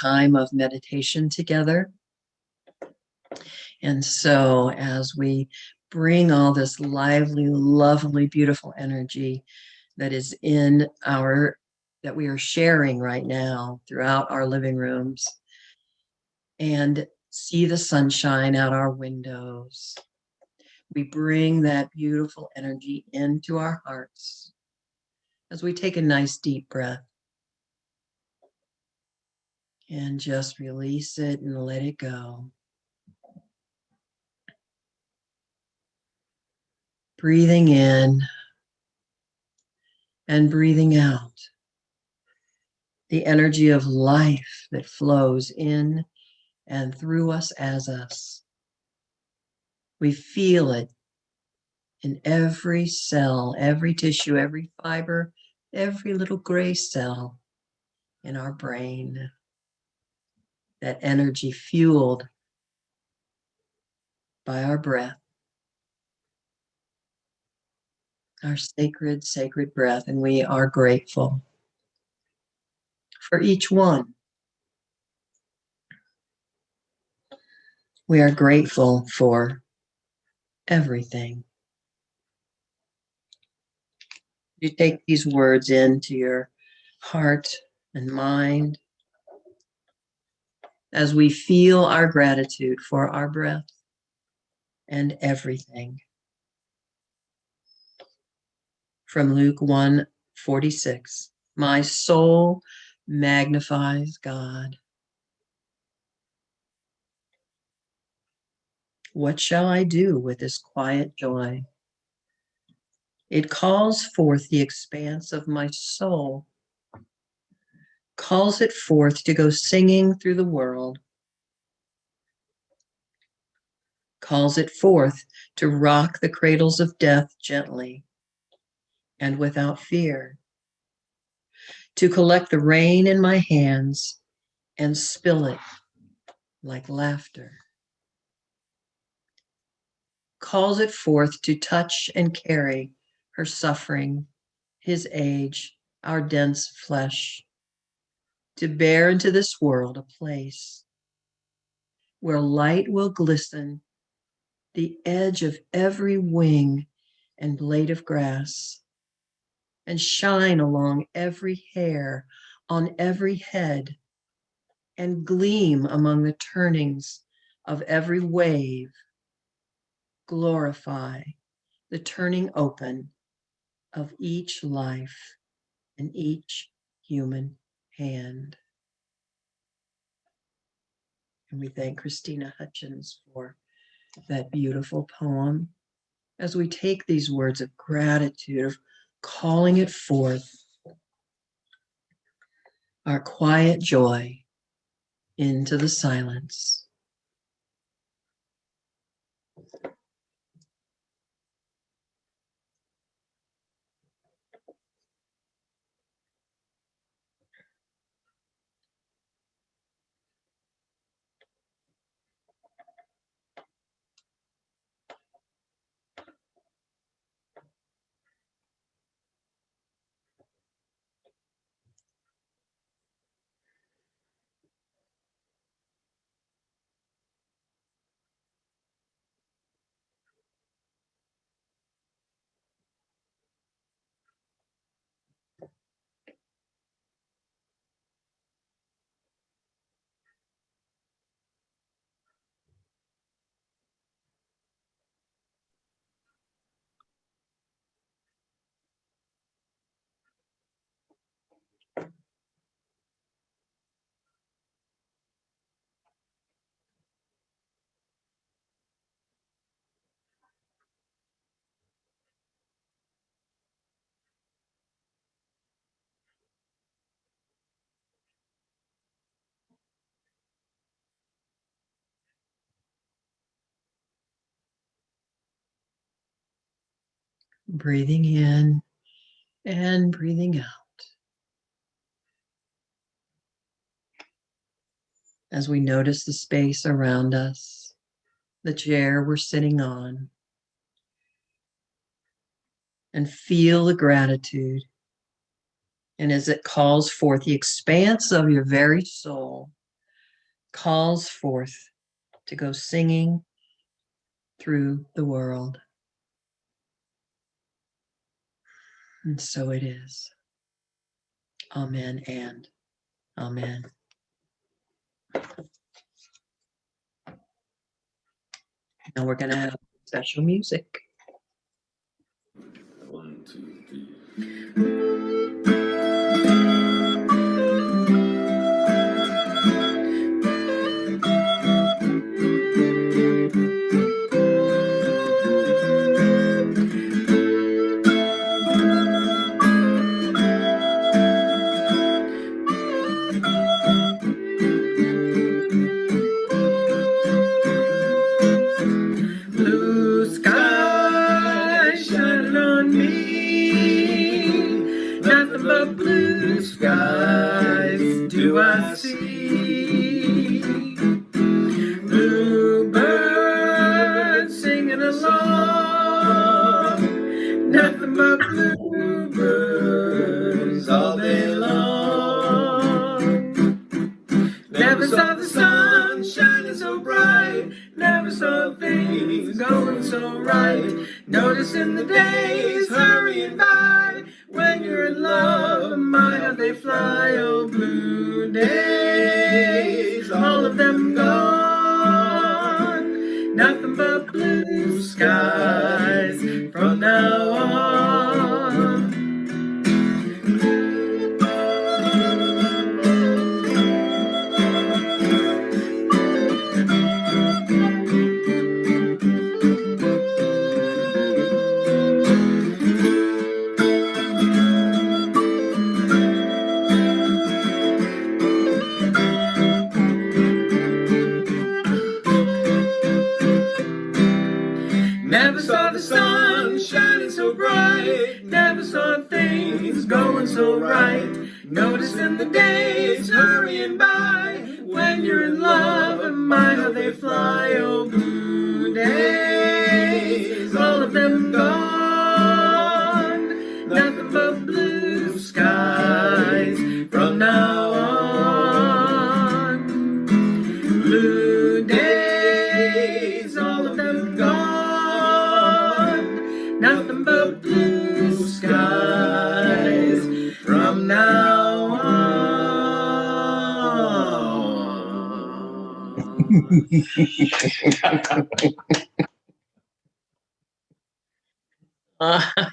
time of meditation together. And so as we bring all this lively, lovely, beautiful energy that is that we are sharing right now throughout our living rooms, and see the sunshine out our windows, we bring that beautiful energy into our hearts as we take a nice deep breath and just release it and let it go. Breathing in and breathing out the energy of life that flows in and through us as us. We feel it in every cell, every tissue, every fiber, every little gray cell in our brain. That energy fueled by our breath, our sacred, sacred breath. And we are grateful for each one. We are grateful for everything. You take these words into your heart and mind as we feel our gratitude for our breath and everything. From Luke 1:46, my soul magnifies God. What shall I do with this quiet joy? It calls forth the expanse of my soul, calls it forth to go singing through the world, calls it forth to rock the cradles of death gently and without fear, to collect the rain in my hands and spill it like laughter, calls it forth to touch and carry her suffering, his age, our dense flesh, to bear into this world a place where light will glisten the edge of every wing and blade of grass, and shine along every hair on every head, and gleam among the turnings of every wave, glorify the turning open of each life and each human hand. And we thank Christina Hutchins for that beautiful poem as we take these words of gratitude, of calling it forth, our quiet joy into the silence. Breathing in and breathing out. As we notice the space around us, the chair we're sitting on, and feel the gratitude. And as it calls forth the expanse of your very soul, calls forth to go singing through the world. And so it is. Amen and amen. Now we're going to have special music. 1, 2, 3. Blue sky shining on me, nothing but blue skies do I see. Bluebirds singing a song, nothing but bluebirds all day long. Never saw the sun shining so bright, never saw things going so right. Noticing the days hurrying by, when you're in love, my how they fly. Oh, blue days, all of them gone, nothing but blue skies from now on. Never saw the sun shining so bright, never saw things going so right. Noticing the days hurrying by, when you're in love, and my how they fly. Oh, blue days, all of them gone, nothing but blue skies from now on. Blue days, all of them gone, nothing but blue skies from now on.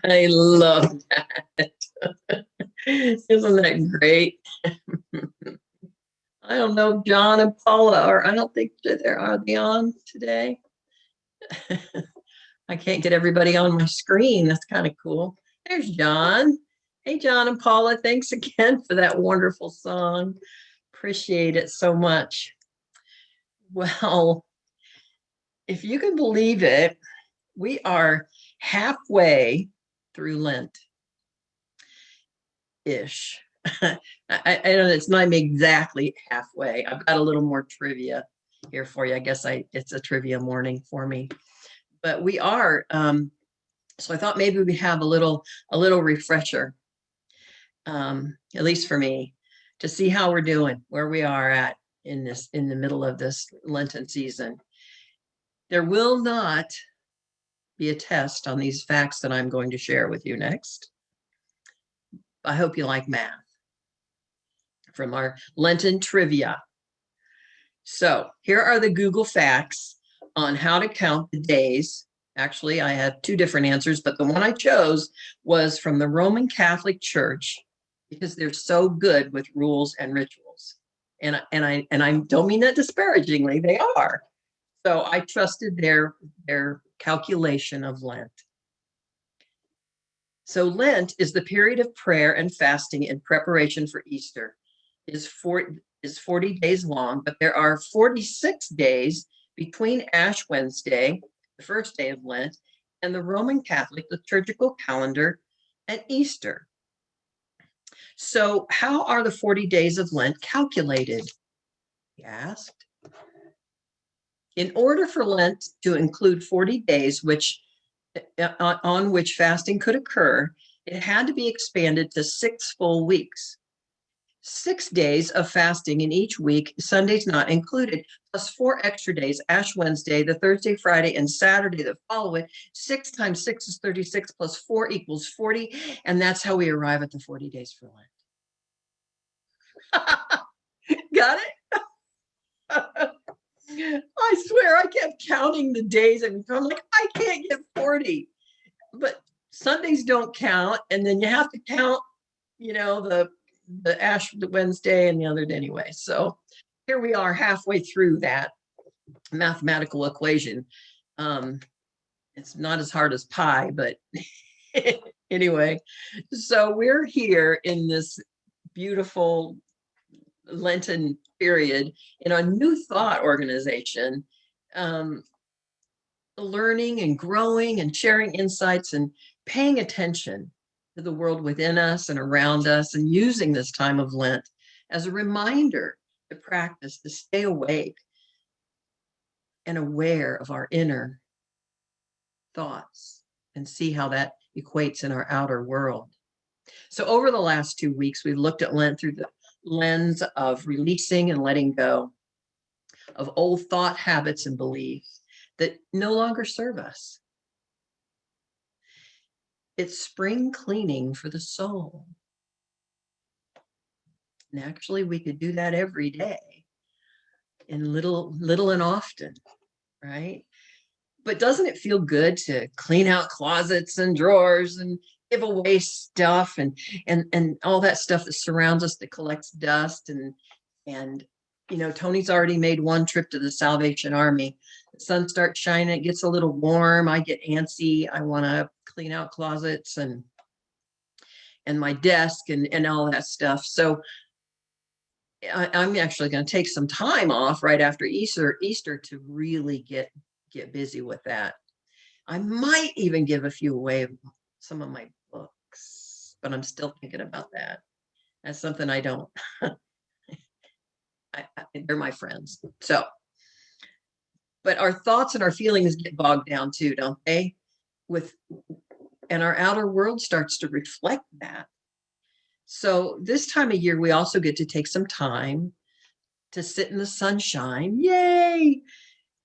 I love that. Isn't that great? I don't know, John and Paula, or I don't think are they on today? I can't get everybody on my screen. That's kind of cool. There's John. Hey, John and Paula, thanks again for that wonderful song. Appreciate it so much. Well, if you can believe it, we are halfway through Lent-ish. I don't know, it's not exactly halfway. I've got a little more trivia here for you. I guess it's a trivia morning for me. But we are, so I thought maybe we have a little refresher, at least for me, to see how we're doing, where we are at in the middle of this Lenten season. There will not be a test on these facts that I'm going to share with you next. I hope you like math from our Lenten trivia. So here are the Google facts on how to count the days. Actually, I have two different answers, but the one I chose was from the Roman Catholic Church, because they're so good with rules and rituals. And I don't mean that disparagingly, they are. So I trusted their calculation of Lent. So Lent is the period of prayer and fasting in preparation for Easter. It is 40 days long, but there are 46 days between Ash Wednesday, the first day of Lent, and the Roman Catholic liturgical calendar and Easter. So how are the 40 days of Lent calculated? He asked. In order for Lent to include 40 days on which fasting could occur, it had to be expanded to 6 full weeks. 6 days of fasting in each week, Sundays not included, plus 4 extra days, Ash Wednesday, the Thursday, Friday, and Saturday that follow it. 6 times 6 is 36, plus 4 equals 40. And that's how we arrive at the 40 days for Lent. Got it? I swear I kept counting the days and I'm like, I can't get 40. But Sundays don't count. And then you have to count, the Ash Wednesday and the other anyway. So here we are halfway through that mathematical equation. It's not as hard as pi, but anyway, so we're here in this beautiful Lenten period in our New Thought organization, learning and growing and sharing insights and paying attention to the world within us and around us, and using this time of Lent as a reminder to practice, to stay awake and aware of our inner thoughts and see how that equates in our outer world. So over the last 2 weeks, we've looked at Lent through the lens of releasing and letting go of old thought habits and beliefs that no longer serve us. It's spring cleaning for the soul. And actually, we could do that every day in little and often, right? But doesn't it feel good to clean out closets and drawers and give away stuff and all that stuff that surrounds us that collects dust and Tony's already made one trip to the Salvation Army. The sun starts shining, it gets a little warm, I get antsy, I want to clean out closets and my desk and all that stuff. So I'm actually going to take some time off right after Easter to really get busy with that. I might even give a few away, some of my books, but I'm still thinking about that. That's something I don't. They're my friends. So, but our thoughts and our feelings get bogged down too, don't they? And our outer world starts to reflect that. So this time of year, we also get to take some time to sit in the sunshine, yay,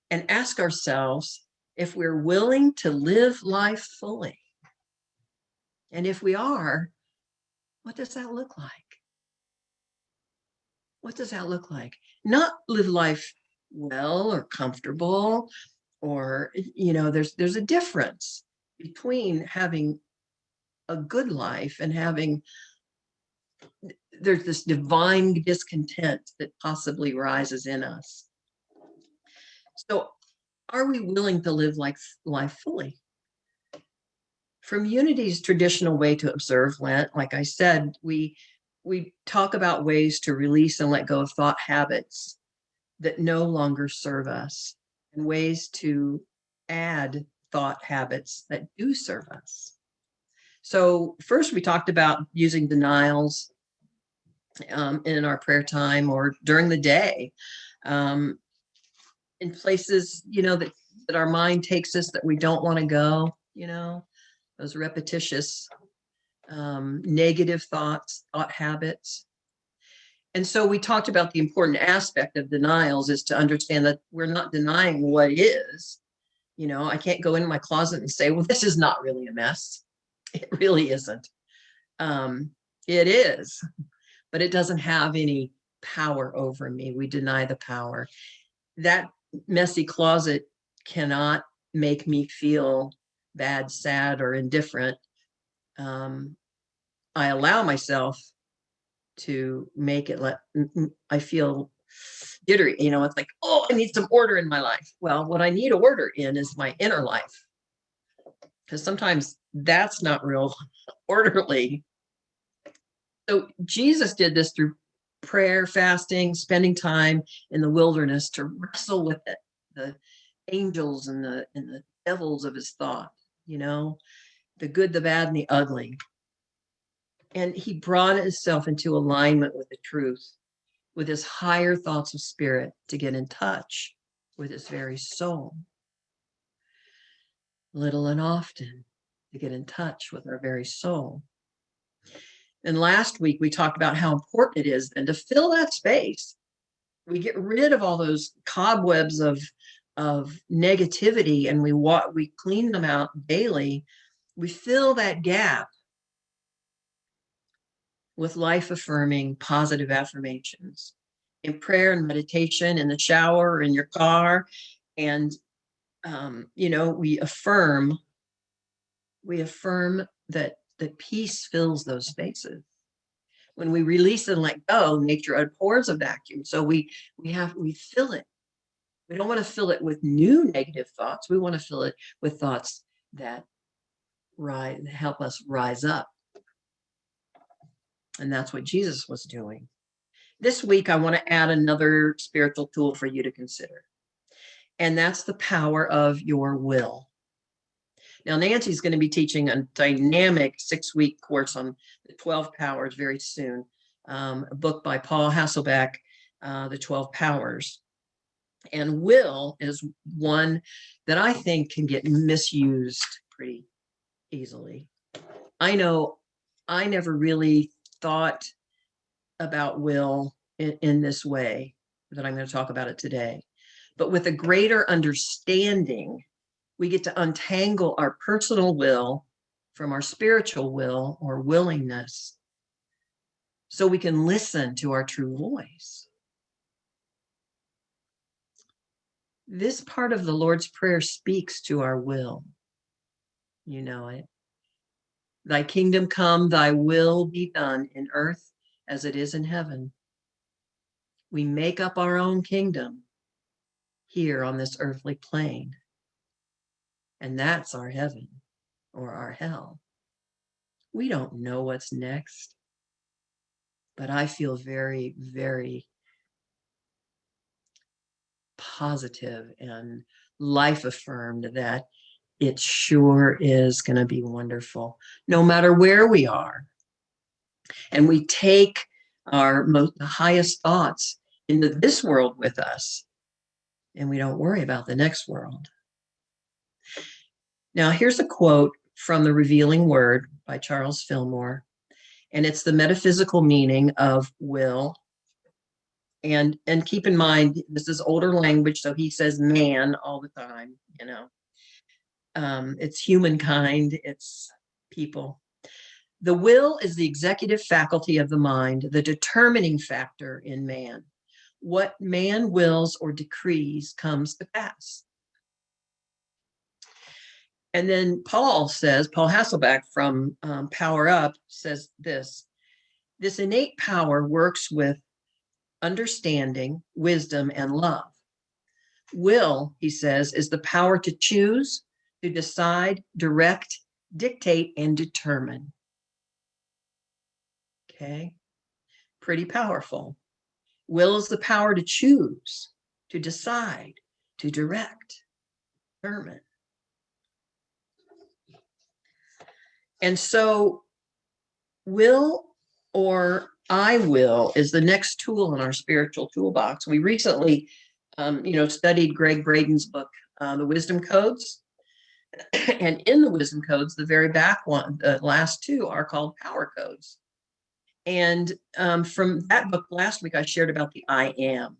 and ask ourselves if we're willing to live life fully. And if we are, what does that look like? What does that look like? Not live life well or comfortable, or, there's a difference between having a good life and there's this divine discontent that possibly rises in us. So are we willing to live life fully? From Unity's traditional way to observe Lent, like I said, we talk about ways to release and let go of thought habits that no longer serve us, and ways to add thought habits that do serve us. So first we talked about using denials in our prayer time or during the day, in places, that our mind takes us that we don't want to go, those repetitious negative thought habits. And so we talked about the important aspect of denials is to understand that we're not denying what is. I can't go into my closet and say, well, this is not really a mess. It really isn't. It is, but it doesn't have any power over me. We deny the power. That messy closet cannot make me feel bad, sad, or indifferent. I allow myself to make it I feel jittery. It's like, oh, I need some order in my life. Well, what I need order in is my inner life, because sometimes that's not real orderly. So Jesus did this through prayer, fasting, spending time in the wilderness to wrestle with it, the angels and the devils of his thought, the good, the bad, and the ugly. And he brought himself into alignment with the truth, with his higher thoughts of spirit, to get in touch with his very soul. Little and often, to get in touch with our very soul. And last week we talked about how important it is then to fill that space. We get rid of all those cobwebs of negativity, and we clean them out daily. We fill that gap with life-affirming, positive affirmations in prayer and meditation, in the shower, in your car, and we affirm that peace fills those spaces. When we release and let go, nature abhors a vacuum. So we fill it. We don't want to fill it with new negative thoughts. We want to fill it with thoughts that help us rise up. And that's what Jesus was doing. This week, I want to add another spiritual tool for you to consider. And that's the power of your will. Now, Nancy's going to be teaching a dynamic 6-week course on the 12 powers very soon, a book by Paul Hasselbeck, The 12 Powers. And will is one that I think can get misused pretty easily. I know I never really thought about will in this way that I'm going to talk about it today. But with a greater understanding, we get to untangle our personal will from our spiritual will or willingness so we can listen to our true voice. This part of the Lord's Prayer speaks to our will. You know it. Thy kingdom come, thy will be done in earth as it is in heaven. We make up our own kingdom here on this earthly plane. And that's our heaven or our hell. We don't know what's next, but I feel very, very positive and life affirmed that it sure is going to be wonderful, no matter where we are. And we take the highest thoughts into this world with us, and we don't worry about the next world. Now, here's a quote from The Revealing Word by Charles Fillmore, and it's the metaphysical meaning of will. And keep in mind, this is older language, so he says man all the time, It's humankind, it's people. The will is the executive faculty of the mind, the determining factor in man. What man wills or decrees comes to pass. And then Paul Hasselbeck from Power Up says this innate power works with understanding, wisdom, and love. Will, he says, is the power to choose, to decide, direct, dictate, and determine. Okay, pretty powerful. Will is the power to choose, to decide, to direct, determine. And so will or I will is the next tool in our spiritual toolbox. We recently, studied Greg Braden's book, The Wisdom Codes. And in the Wisdom Codes, the very back one, the last two are called Power Codes. And from that book last week, I shared about the I am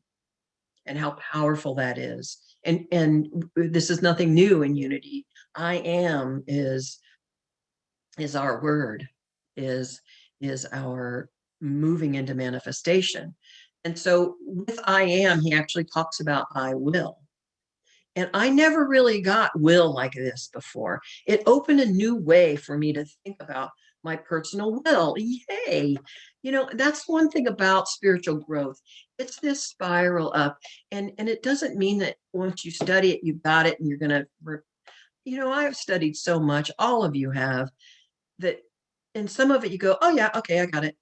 and how powerful that is. And this is nothing new in Unity. I am is our word, is our moving into manifestation. And so with I am, he actually talks about I will. And I never really got will like this before. It opened a new way for me to think about my personal will. Yay. That's one thing about spiritual growth. It's this spiral up. And it doesn't mean that once you study it, you got it and you're going to, I've studied so much, all of you have, that in some of it you go, oh yeah, okay, I got it.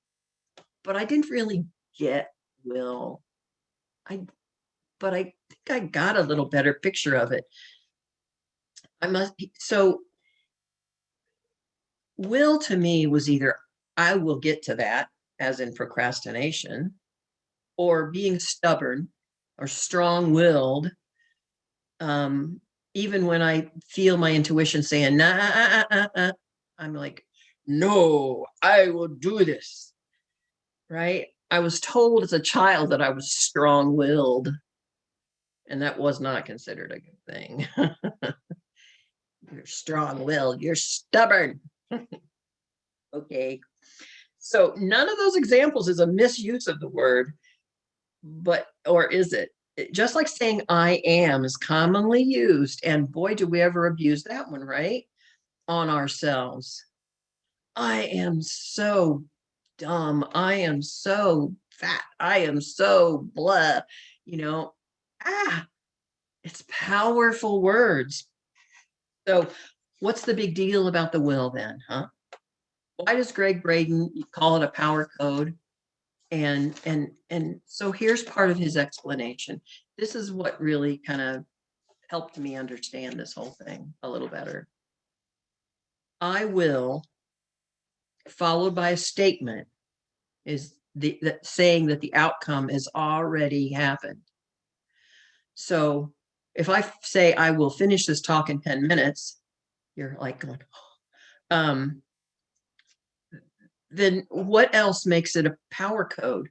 But I didn't really get will. But I think I got a little better picture of it. So will to me was either I will get to that, as in procrastination, or being stubborn or strong-willed, even when I feel my intuition saying, nah, I'm like, No, I will do this. Right? I was told as a child that I was strong-willed, and that was not considered a good thing. You're strong-willed, you're stubborn. Okay. So none of those examples is a misuse of the word, but, or is it? Just like saying I am is commonly used, and boy, do we ever abuse that one, right? On ourselves. I am so dumb. I am so fat. I am so blah. You know, it's powerful words. So, what's the big deal about the will then, huh? Why does Greg Braden call it a power code? And so here's part of his explanation. This is what really kind of helped me understand this whole thing a little better. I will, followed by a statement, is the saying that the outcome has already happened. So if I say I will finish this talk in 10 minutes, you're like going, then what else makes it a power code?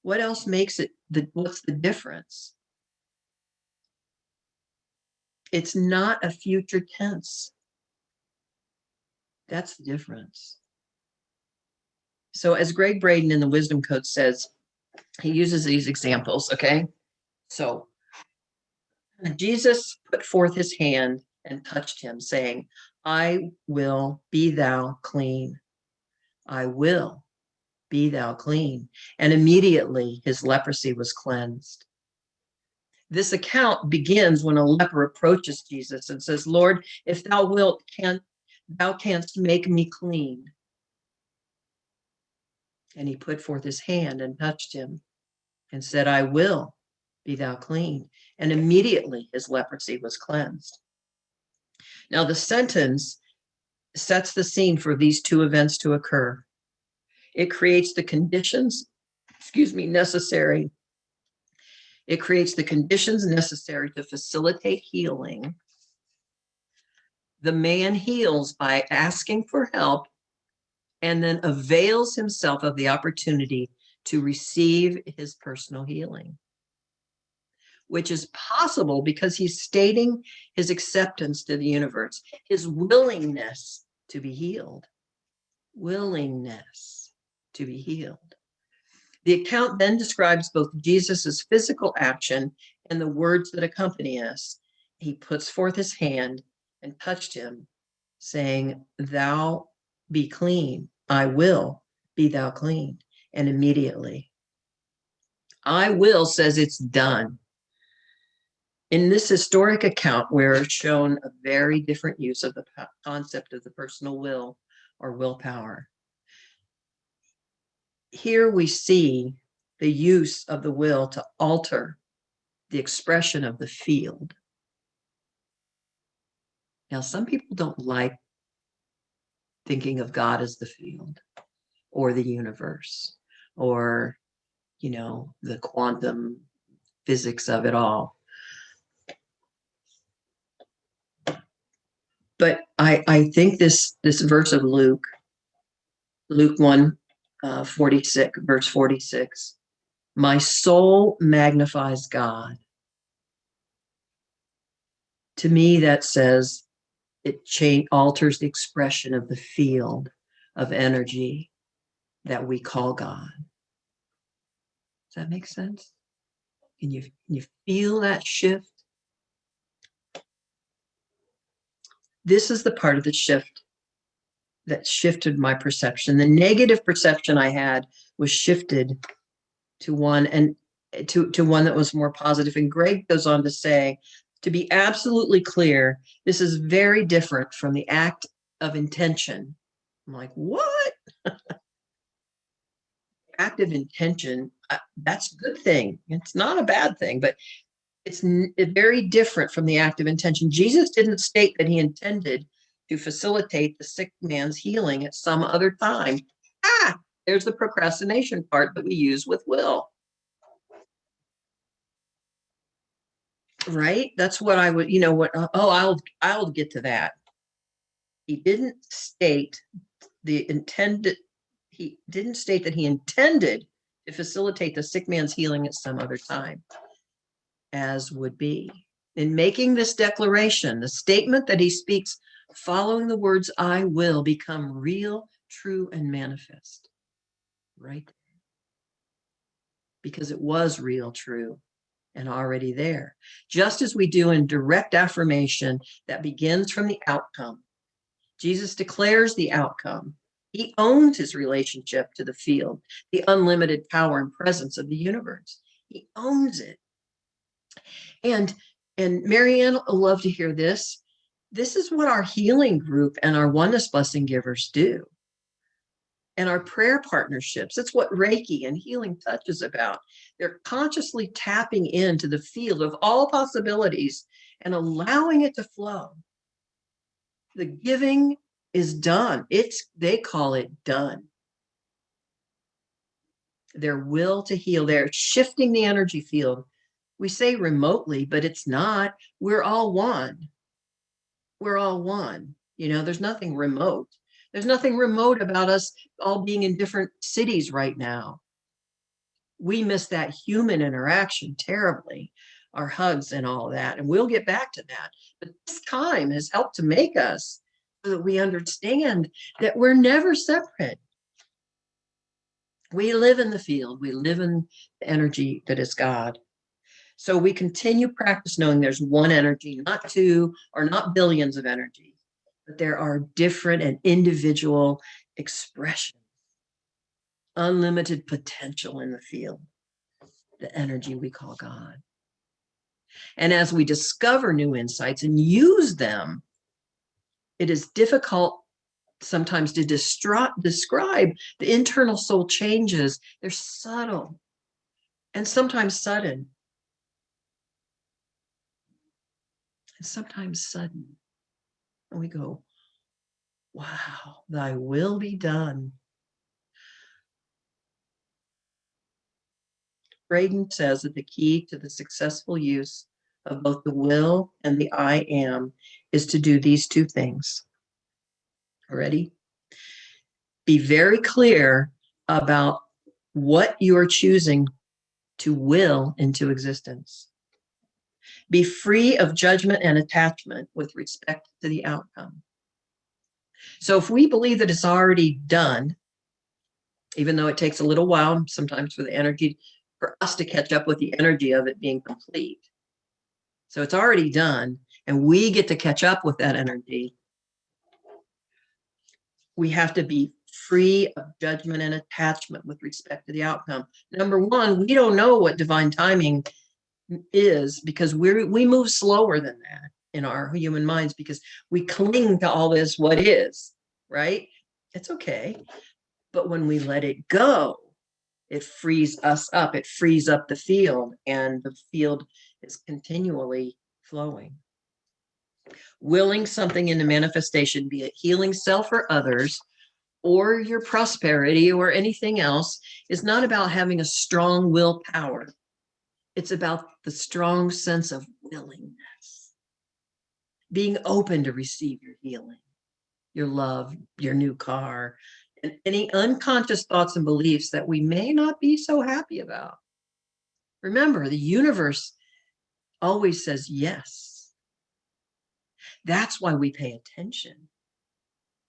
What else makes it what's the difference? It's not a future tense. That's the difference. So as Greg Braden in the Wisdom Code says, he uses these examples, okay? So Jesus put forth his hand and touched him, saying, I will be thou clean. I will be thou clean. And immediately his leprosy was cleansed. This account begins when a leper approaches Jesus and says, Lord, if thou wilt, thou canst make me clean. And he put forth his hand and touched him and said, I will be thou clean. And immediately his leprosy was cleansed. Now the sentence sets the scene for these two events to occur. It creates the conditions, necessary. It creates the conditions necessary to facilitate healing. The man heals by asking for help and then avails himself of the opportunity to receive his personal healing, which is possible because he's stating his acceptance to the universe, his willingness to be healed. Willingness to be healed. The account then describes both Jesus's physical action and the words that accompany us. He puts forth his hand and touched him, saying, thou be clean. I will be thou clean. And immediately, I will says it's done. In this historic account, we're shown a very different use of the concept of the personal will or willpower. Here we see the use of the will to alter the expression of the field. Now, some people don't like thinking of God as the field or the universe or, the quantum physics of it all. But I think this verse of Luke 1, 46, verse 46, my soul magnifies God. To me, that says it alters the expression of the field of energy that we call God. Does that make sense? Can you feel that shift? This is the part of the shift that shifted my perception. The negative perception I had was shifted to one that was more positive. And Greg goes on to say, to be absolutely clear, this is very different from the act of intention. I'm like, what? Act of intention, that's a good thing. It's not a bad thing, but it's very different from the act of intention. Jesus didn't state that he intended to facilitate the sick man's healing at some other time. There's the procrastination part that we use with will. Right? That's what I would, I'll get to that. He didn't state the intended, he didn't state that he intended to facilitate the sick man's healing at some other time, as would be. In making this declaration, the statement that he speaks following the words, I will, become real, true, and manifest. Right? Because it was real, true, and already there. Just as we do in direct affirmation that begins from the outcome. Jesus declares the outcome. He owns his relationship to the field, the unlimited power and presence of the universe. He owns it. And Marianne will love to hear this. This is what our healing group and our oneness blessing givers do. And our prayer partnerships, that's what Reiki and healing touch is about. They're consciously tapping into the field of all possibilities and allowing it to flow. The giving is done. They call it done. Their will to heal, they're shifting the energy field. We say remotely, but it's not. We're all one. We're all one. You know, there's nothing remote. There's nothing remote about us all being in different cities right now. We miss that human interaction terribly, our hugs and all that. And we'll get back to that. But this time has helped to make us so that we understand that we're never separate. We live in the field. We live in the energy that is God. So we continue practice knowing there's one energy, not two or not billions of energy, but there are different and individual expressions, unlimited potential in the field, the energy we call God. And as we discover new insights and use them, it is difficult sometimes to describe the internal soul changes. They're subtle and sometimes sudden. And sometimes sudden. And we go, wow, thy will be done. Braden says that the key to the successful use of both the will and the I am is to do these two things. Ready? Be very clear about what you are choosing to will into existence. Be free of judgment and attachment with respect to the outcome. So if we believe that it's already done, even though it takes a little while sometimes for the energy, for us to catch up with the energy of it being complete. So it's already done, and we get to catch up with that energy. We have to be free of judgment and attachment with respect to the outcome. Number one, we don't know what divine timing is because we move slower than that in our human minds because we cling to all this what is, right? It's okay. But when we let it go, it frees us up. It frees up the field, and the field is continually flowing. Willing something into manifestation, be it healing self or others, or your prosperity or anything else, is not about having a strong willpower. It's about the strong sense of willingness, being open to receive your healing, your love, your new car, and any unconscious thoughts and beliefs that we may not be so happy about. Remember, the universe always says yes. That's why we pay attention.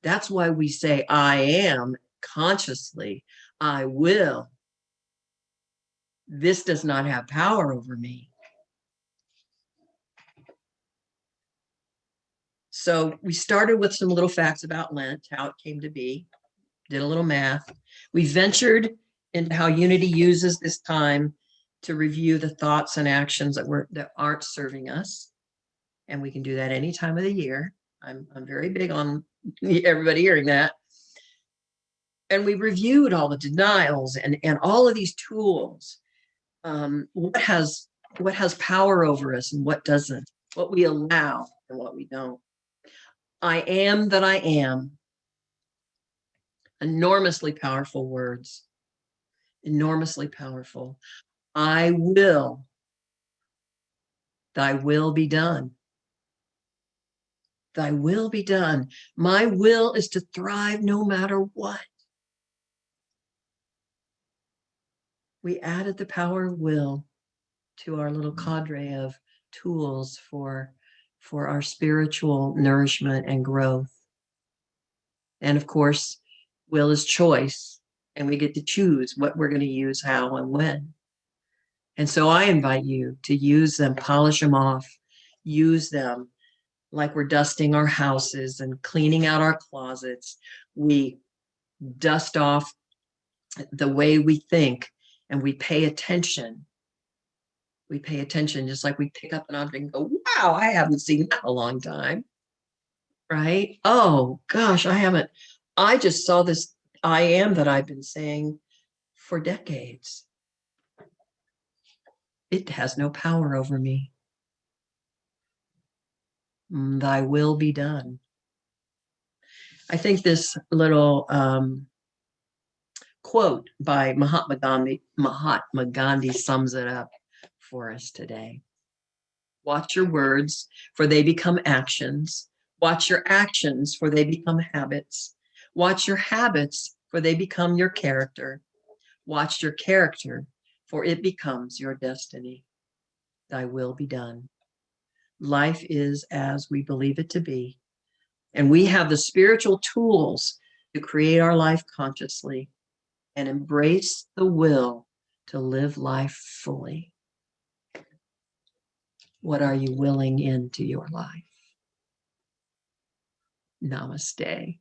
That's why we say, I am consciously, I will. This does not have power over me. So we started with some little facts about Lent, how it came to be, did a little math. We ventured into how Unity uses this time to review the thoughts and actions that aren't serving us. And we can do that any time of the year. I'm very big on everybody hearing that. And we reviewed all the denials and all of these tools. What has power over us and what doesn't, what we allow and what we don't. I am that I am. Enormously powerful words. Enormously powerful. I will. Thy will be done. Thy will be done. My will is to thrive no matter what. We added the power of will to our little cadre of tools for our spiritual nourishment and growth. And of course, will is choice, and we get to choose what we're going to use, how, and when. And so I invite you to use them, polish them off, use them like we're dusting our houses and cleaning out our closets. We dust off the way we think and we pay attention. We pay attention just like we pick up an object and go, wow, I haven't seen that in a long time. Right? Oh, gosh, I just saw this I am that I've been saying for decades. It has no power over me. Thy will be done. I think this little quote by Mahatma Gandhi sums it up for us today. Watch your words, for they become actions. Watch your actions, for they become habits. Watch your habits, for they become your character. Watch your character, for it becomes your destiny. Thy will be done. Life is as we believe it to be, and we have the spiritual tools to create our life consciously and embrace the will to live life fully. What are you willing into your life? Namaste.